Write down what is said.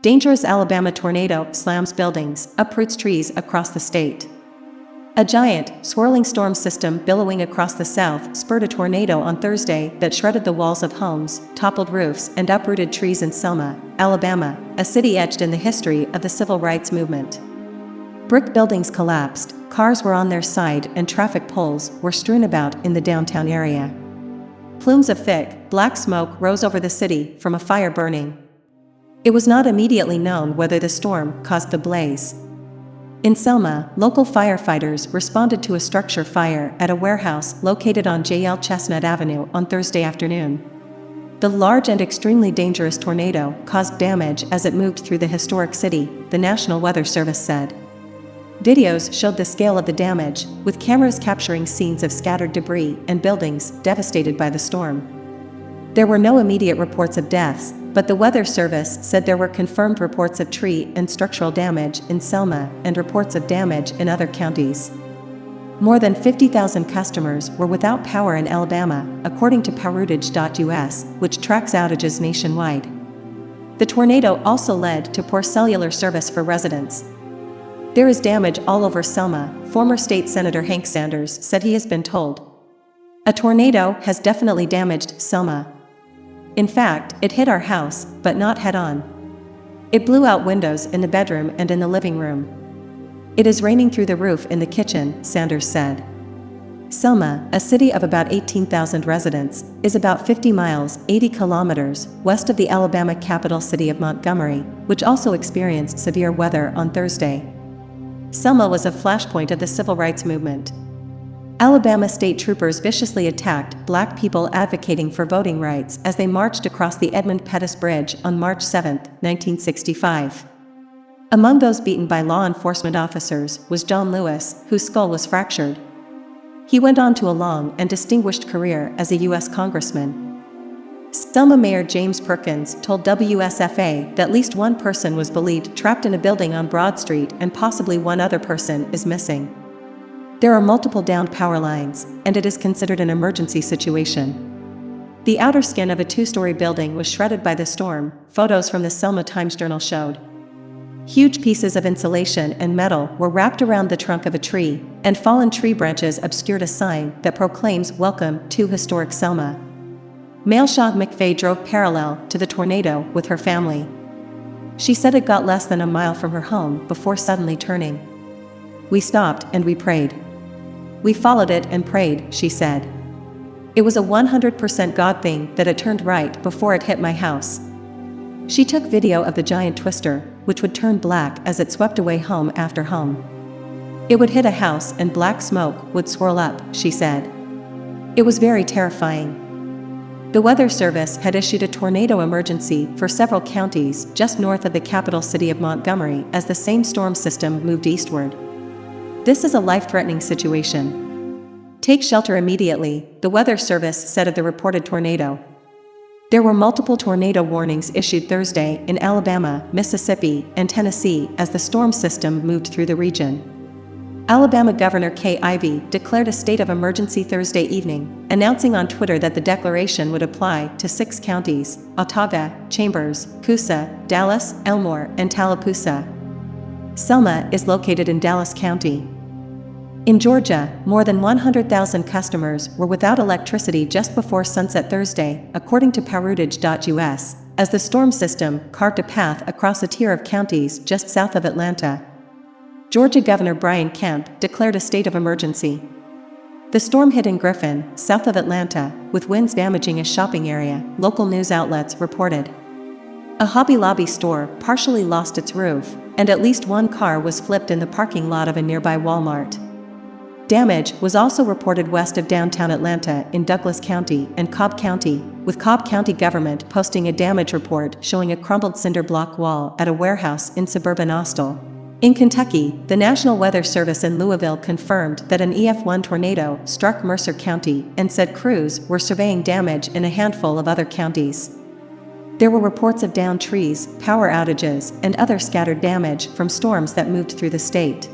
Dangerous Alabama tornado slams buildings, uproots trees across the state. A giant, swirling storm system billowing across the South spurred a tornado on Thursday that shredded the walls of homes, toppled roofs, and uprooted trees in Selma, Alabama, a city etched in the history of the civil rights movement. Brick buildings collapsed, cars were on their side, and traffic poles were strewn about in the downtown area. Plumes of thick, black smoke rose over the city from a fire burning. It was not immediately known whether the storm caused the blaze. In Selma, local firefighters responded to a structure fire at a warehouse located on Chestnut Avenue on Thursday afternoon. The large and extremely dangerous tornado caused damage as it moved through the historic city, the National Weather Service said. Videos showed the scale of the damage, with cameras capturing scenes of scattered debris and buildings devastated by the storm. There were no immediate reports of deaths, but the Weather Service said there were confirmed reports of tree and structural damage in Selma and reports of damage in other counties. More than 50,000 customers were without power in Alabama, according to uprooted.us, which tracks outages nationwide. The tornado also led to poor cellular service for residents. There is damage all over Selma, former State Senator Hank Sanders said he has been told. A tornado has definitely damaged Selma. In fact, it hit our house, but not head-on. It blew out windows in the bedroom and in the living room. It is raining through the roof in the kitchen, Sanders said. Selma, a city of about 18,000 residents, is about 50 miles, 80 kilometers, west of the Alabama capital city of Montgomery, which also experienced severe weather on Thursday. Selma was a flashpoint of the civil rights movement. Alabama state troopers viciously attacked black people advocating for voting rights as they marched across the Edmund Pettus Bridge on March 7, 1965. Among those beaten by law enforcement officers was John Lewis, whose skull was fractured. He went on to a long and distinguished career as a U.S. congressman. Selma Mayor James Perkins told WSFA that at least one person was believed trapped in a building on Broad Street and possibly one other person is missing. There are multiple downed power lines, and it is considered an emergency situation. The outer skin of a two-story building was shredded by the storm, photos from the Selma Times-Journal showed. Huge pieces of insulation and metal were wrapped around the trunk of a tree, and fallen tree branches obscured a sign that proclaims "Welcome to Historic Selma." Mailshot McVeigh drove parallel to the tornado with her family. She said it got less than a mile from her home before suddenly turning. "We stopped and we prayed. We followed it and prayed," she said. "It was a 100% God thing that it turned right before it hit my house." She took video of the giant twister, which would turn black as it swept away home after home. "It would hit a house and black smoke would swirl up," she said. "It was very terrifying." The Weather Service had issued a tornado emergency for several counties just north of the capital city of Montgomery as the same storm system moved eastward. "This is a life-threatening situation. Take shelter immediately," the Weather Service said of the reported tornado. There were multiple tornado warnings issued Thursday in Alabama, Mississippi, and Tennessee as the storm system moved through the region. Alabama Governor Kay Ivey declared a state of emergency Thursday evening, announcing on Twitter that the declaration would apply to 6 counties: Autauga, Chambers, Coosa, Dallas, Elmore, and Tallapoosa. Selma is located in Dallas County. In Georgia, more than 100,000 customers were without electricity just before sunset Thursday, according to uprooted.us, as the storm system carved a path across a tier of counties just south of Atlanta. Georgia Governor Brian Kemp declared a state of emergency. The storm hit in Griffin, south of Atlanta, with winds damaging a shopping area, local news outlets reported. A Hobby Lobby store partially lost its roof, and at least one car was flipped in the parking lot of a nearby Walmart. Damage was also reported west of downtown Atlanta in Douglas County and Cobb County, with Cobb County government posting a damage report showing a crumbled cinder block wall at a warehouse in suburban Austell. In Kentucky, the National Weather Service in Louisville confirmed that an EF1 tornado struck Mercer County and said crews were surveying damage in a handful of other counties. There were reports of downed trees, power outages, and other scattered damage from storms that moved through the state.